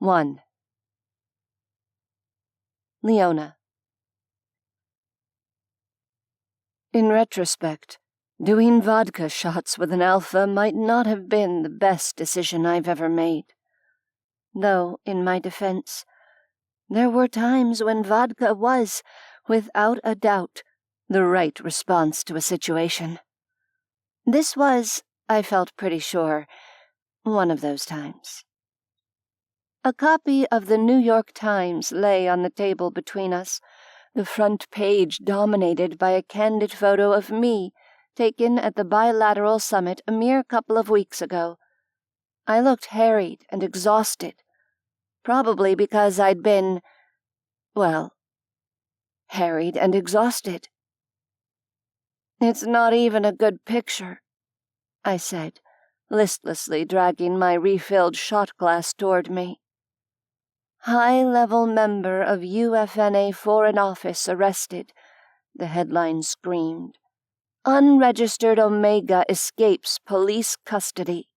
1. Leona. In retrospect, doing vodka shots with an alpha might not have been the best decision I've ever made. Though, in my defense, there were times when vodka was, without a doubt, the right response to a situation. This was, I felt pretty sure, one of those times. A copy of the New York Times lay on the table between us, the front page dominated by a candid photo of me taken at the bilateral summit a mere couple of weeks ago. I looked harried and exhausted, probably because I'd been, harried and exhausted. "It's not even a good picture," I said, listlessly dragging my refilled shot glass toward me. "High-level member of UFNA Foreign Office arrested," the headline screamed. "Unregistered Omega escapes police custody."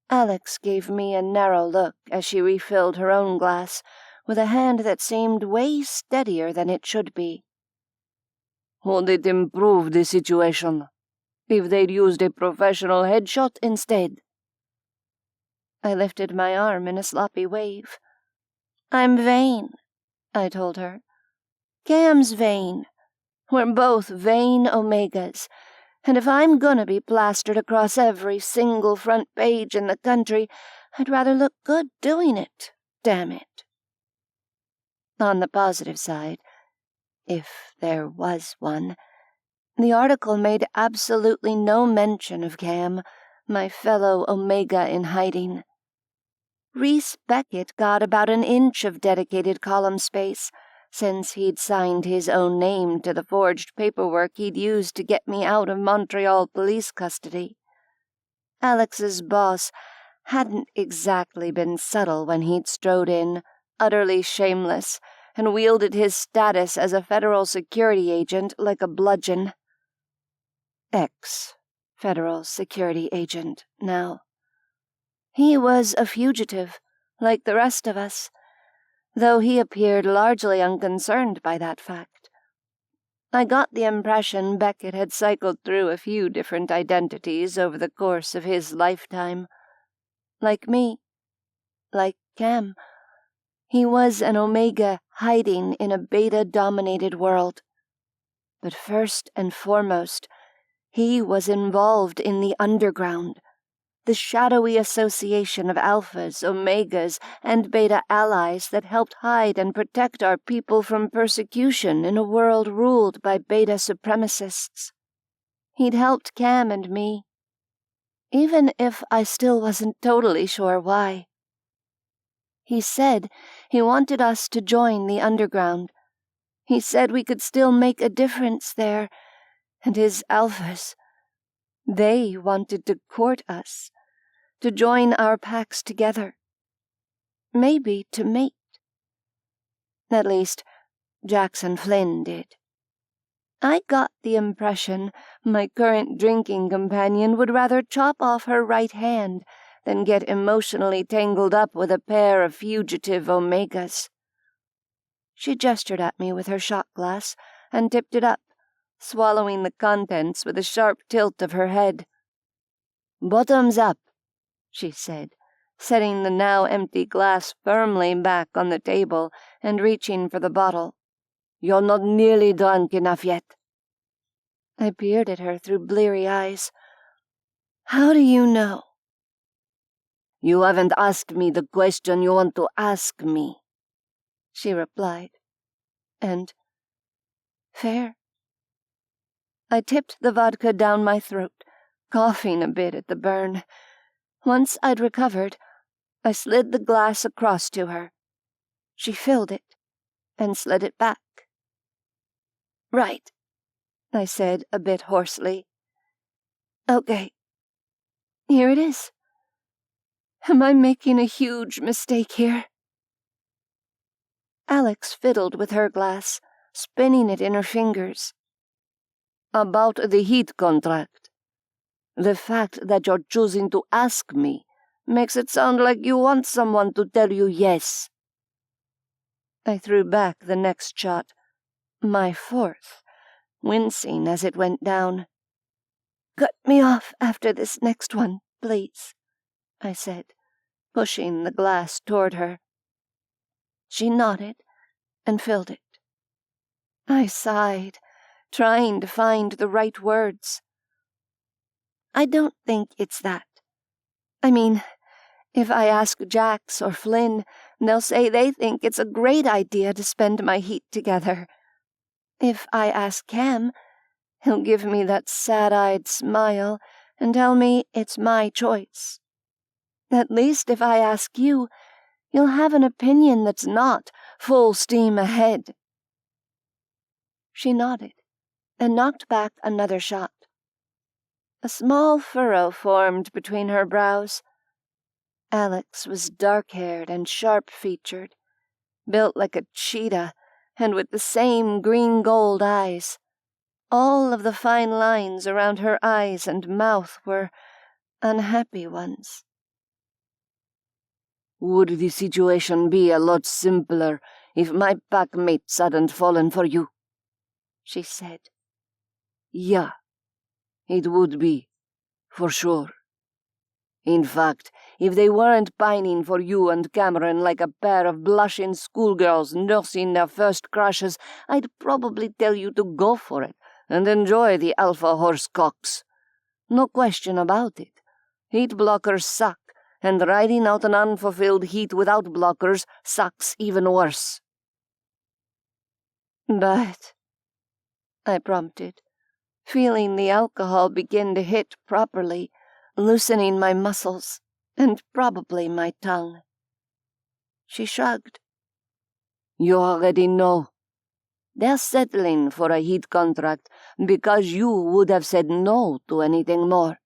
Alex gave me a narrow look as she refilled her own glass, with a hand that seemed way steadier than it should be. "Would it improve the situation if they'd used a professional headshot instead?" I lifted my arm in a sloppy wave. "I'm vain," I told her. "Kam's vain. We're both vain Omegas, and if I'm gonna be plastered across every single front page in the country, I'd rather look good doing it, damn it." On the positive side, if there was one, the article made absolutely no mention of Kam, my fellow Omega in hiding. Rhys Beckett got about an inch of dedicated column space, since he'd signed his own name to the forged paperwork he'd used to get me out of Montreal police custody. Alex's boss hadn't exactly been subtle when he'd strode in, utterly shameless, and wielded his status as a federal security agent like a bludgeon. Ex-federal security agent, now. He was a fugitive, like the rest of us, though he appeared largely unconcerned by that fact. I got the impression Beckett had cycled through a few different identities over the course of his lifetime. Like me, like Kam, he was an Omega hiding in a beta-dominated world. But first and foremost, he was involved in the underground, the shadowy association of alphas, omegas, and beta allies that helped hide and protect our people from persecution in a world ruled by beta supremacists. He'd helped Kam and me, even if I still wasn't totally sure why. He said he wanted us to join the underground. He said we could still make a difference there, and his alphas, they wanted to court us, to join our packs together, maybe to mate. At least, Jackson Flynn did. I got the impression my current drinking companion would rather chop off her right hand than get emotionally tangled up with a pair of fugitive Omegas. She gestured at me with her shot glass and tipped it up, swallowing the contents with a sharp tilt of her head. "Bottoms up," she said, setting the now empty glass firmly back on the table and reaching for the bottle. "You're not nearly drunk enough yet." I peered at her through bleary eyes. "How do you know?" "You haven't asked me the question you want to ask me," she replied. And, fair. I tipped the vodka down my throat, coughing a bit at the burn. Once I'd recovered, I slid the glass across to her. She filled it and slid it back. "Right," I said a bit hoarsely. "Okay, here it is. Am I making a huge mistake here?" Alex fiddled with her glass, spinning it in her fingers. "About the heat contract. The fact that you're choosing to ask me Makes it sound like you want someone to tell you yes. I threw back the next shot, my fourth, wincing as it went down. Cut me off after this next one, please, I said, pushing the glass toward her. She nodded and filled it. I sighed, trying to find the right words. I don't think it's that. I mean, if I ask Jax or Flynn, they'll say they think it's a great idea to spend my heat together. If I ask Kam, he'll give me that sad-eyed smile and tell me it's my choice. At least if I ask you, you'll have an opinion that's not full steam ahead. She nodded and knocked back another shot. A small furrow formed between her brows. Alex was dark-haired and sharp-featured, built like a cheetah, and with the same green-gold eyes. All of the fine lines around her eyes and mouth were unhappy ones. Would the situation be a lot simpler if my packmates hadn't fallen for you? She said. Yeah, it would be, for sure. In fact, if they weren't pining for you and Cameron like a pair of blushing schoolgirls nursing their first crushes, I'd probably tell you to go for it and enjoy the alpha horse cocks. No question about it. Heat blockers suck, and riding out an unfulfilled heat without blockers sucks even worse. But, I prompted, feeling the alcohol begin to hit properly, loosening my muscles, and probably my tongue. She shrugged. You already know. They're settling for a heat contract because you would have said no to anything more.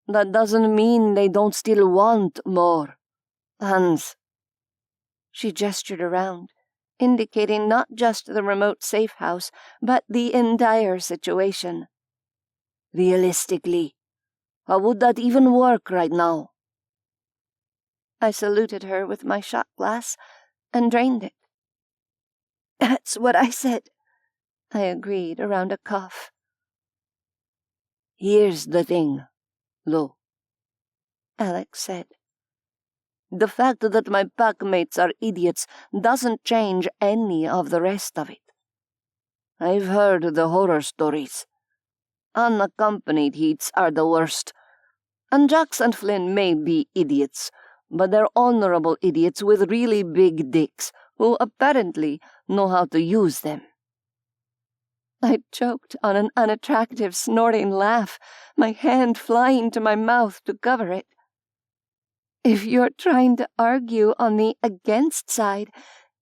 That doesn't mean they don't still want more. Hans. She gestured around, indicating not just the remote safe house, but the entire situation. Realistically, how would that even work right now? I saluted her with my shot glass and drained it. That's what I said, I agreed around a cough. Here's the thing, Lo, Alex said. The fact that my packmates are idiots doesn't change any of the rest of it. I've heard the horror stories. Unaccompanied heats are the worst. And Jax and Flynn may be idiots, but they're honorable idiots with really big dicks who apparently know how to use them. I choked on an unattractive snorting laugh, my hand flying to my mouth to cover it. If you're trying to argue on the against side,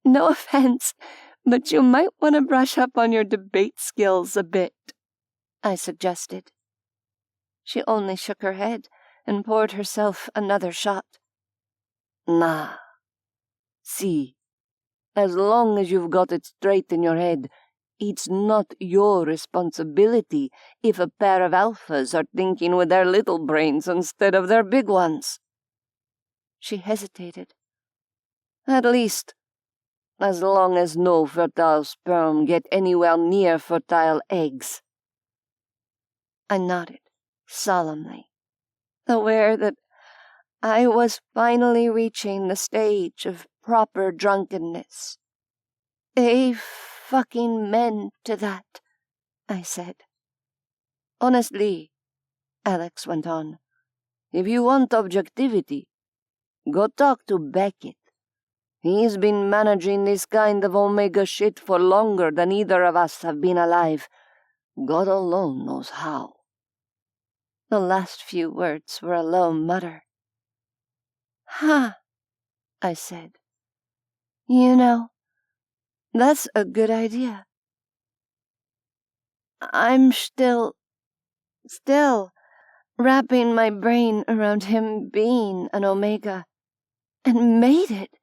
no offense, but you might want to brush up on your debate skills a bit, I suggested. She only shook her head and poured herself another shot. Nah. See, as long as you've got it straight in your head, it's not your responsibility if a pair of alphas are thinking with their little brains instead of their big ones. She hesitated. At least, as long as no fertile sperm get anywhere near fertile eggs. I nodded, solemnly, aware that I was finally reaching the stage of proper drunkenness. Fucking men to that, I said. Honestly, Alex went on, if you want objectivity, go talk to Beckett. He's been managing this kind of Omega shit for longer than either of us have been alive. God alone knows how. The last few words were a low mutter. Huh, I said. You know, that's a good idea. I'm still wrapping my brain around him being an Omega. And made it.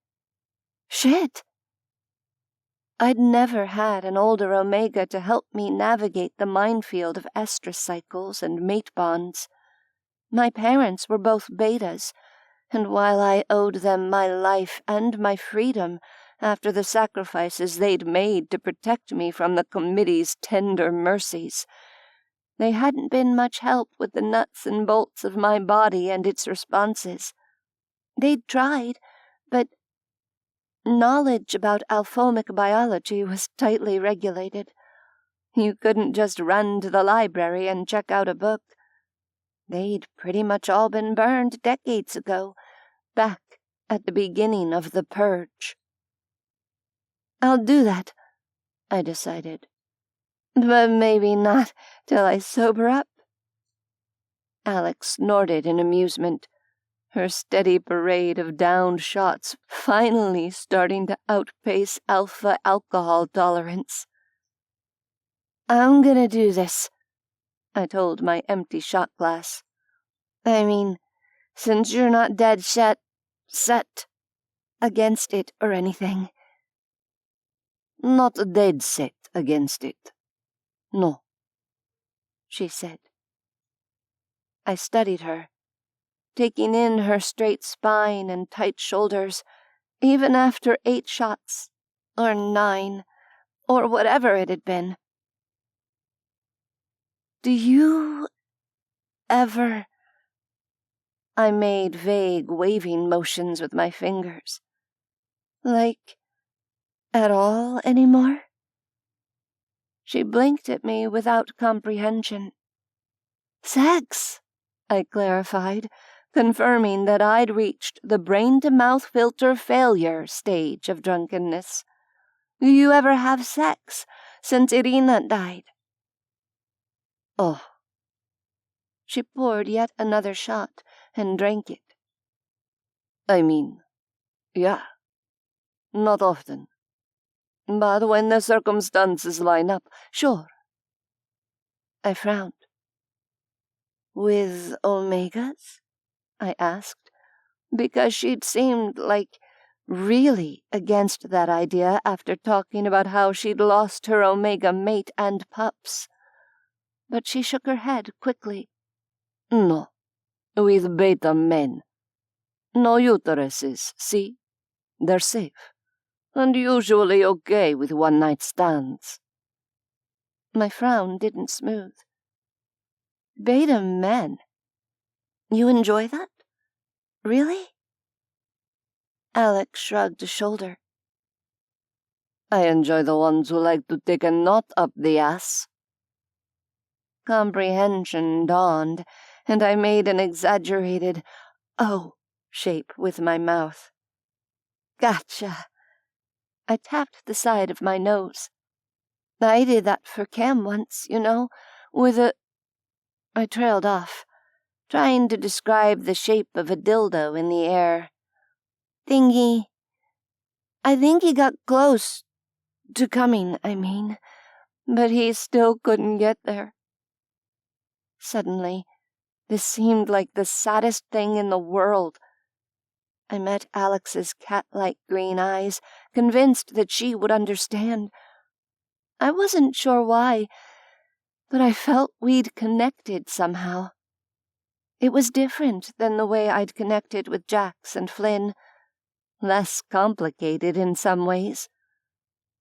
Shit. I'd never had an older Omega to help me navigate the minefield of estrus cycles and mate bonds. My parents were both betas, and while I owed them my life and my freedom after the sacrifices they'd made to protect me from the committee's tender mercies, they hadn't been much help with the nuts and bolts of my body and its responses. They'd tried, but knowledge about alphomic biology was tightly regulated. You couldn't just run to the library and check out a book. They'd pretty much all been burned decades ago, back at the beginning of the Purge. I'll do that, I decided. But maybe not till I sober up. Alex snorted in amusement, her steady parade of downed shots finally starting to outpace alpha alcohol tolerance. I'm gonna do this, I told my empty shot glass. I mean, since you're not dead set against it or anything. Not dead set against it. No, she said. I studied her, taking in her straight spine and tight shoulders, even after 8 shots, or 9, or whatever it had been. Do you ever... I made vague, waving motions with my fingers. Like, at all anymore? She blinked at me without comprehension. Sex, I clarified, confirming that I'd reached the brain-to-mouth filter failure stage of drunkenness. Do you ever have sex since Irina died? Oh. She poured yet another shot and drank it. I mean, yeah, not often. But when the circumstances line up, sure. I frowned. With Omegas? I asked, because she'd seemed like really against that idea after talking about how she'd lost her Omega mate and pups. But she shook her head quickly. No, with beta men. No uteruses, see? They're safe, and usually okay with one-night stands. My frown didn't smooth. Beta men? You enjoy that? Really? Alex shrugged a shoulder. I enjoy the ones who like to take a knot up the ass. Comprehension dawned, and I made an exaggerated "oh" shape with my mouth. Gotcha. I tapped the side of my nose. I did that for Kam once, you know, with a... I trailed off, trying to describe the shape of a dildo in the air. Thingy. I think he got close to coming, I mean, but he still couldn't get there. Suddenly, this seemed like the saddest thing in the world. I met Alex's cat-like green eyes, convinced that she would understand. I wasn't sure why, but I felt we'd connected somehow. It was different than the way I'd connected with Jax and Flynn. Less complicated in some ways,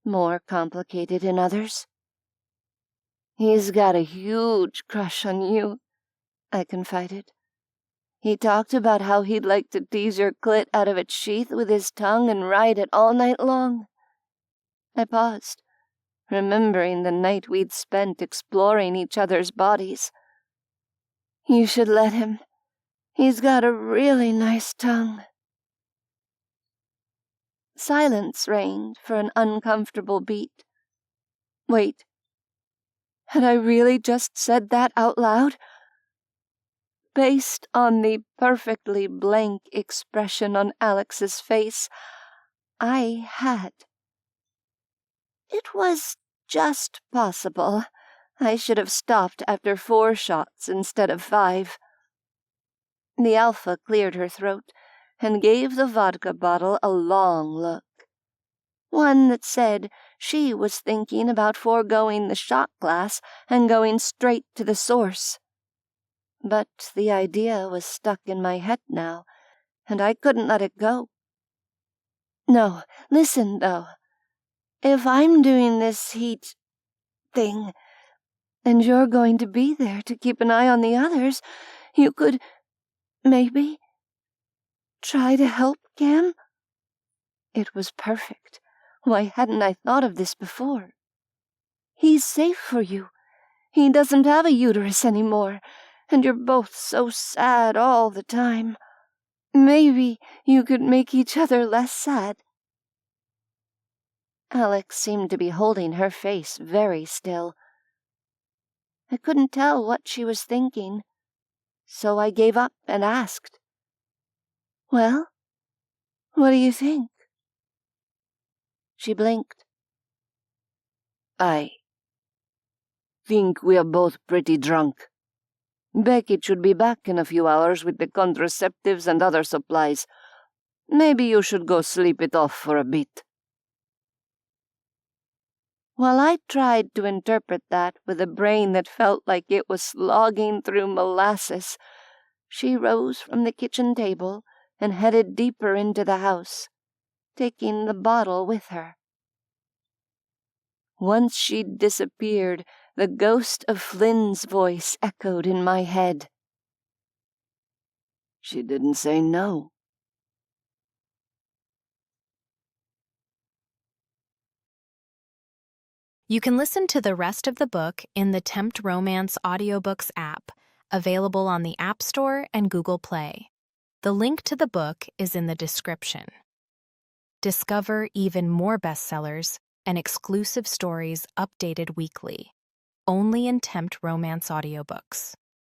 more complicated in others. He's got a huge crush on you, I confided. He talked about how he'd like to tease your clit out of its sheath with his tongue and ride it all night long. I paused, remembering the night we'd spent exploring each other's bodies. You should let him. He's got a really nice tongue. Silence reigned for an uncomfortable beat. Wait. Had I really just said that out loud? Based on the perfectly blank expression on Alex's face, I had. It was just possible I should have stopped after 4 shots instead of 5. The alpha cleared her throat and gave the vodka bottle a long look. One that said she was thinking about foregoing the shot glass and going straight to the source. But the idea was stuck in my head now, and I couldn't let it go. No, listen, though. If I'm doing this heat thing, and you're going to be there to keep an eye on the others, you could, maybe, try to help Kam? It was perfect. Why hadn't I thought of this before? He's safe for you. He doesn't have a uterus anymore, and you're both so sad all the time. Maybe you could make each other less sad. Alex seemed to be holding her face very still. I couldn't tell what she was thinking, so I gave up and asked, "Well, what do you think?" She blinked. "I think we are both pretty drunk. Beckett should be back in a few hours with the contraceptives and other supplies. Maybe you should go sleep it off for a bit." While I tried to interpret that with a brain that felt like it was slogging through molasses, she rose from the kitchen table and headed deeper into the house, taking the bottle with her. Once she'd disappeared, the ghost of Flynn's voice echoed in my head. "She didn't say no." You can listen to the rest of the book in the Tempt Romance audiobooks app, available on the App Store and Google Play. The link to the book is in the description. Discover even more bestsellers and exclusive stories updated weekly, only in Tempt Romance audiobooks.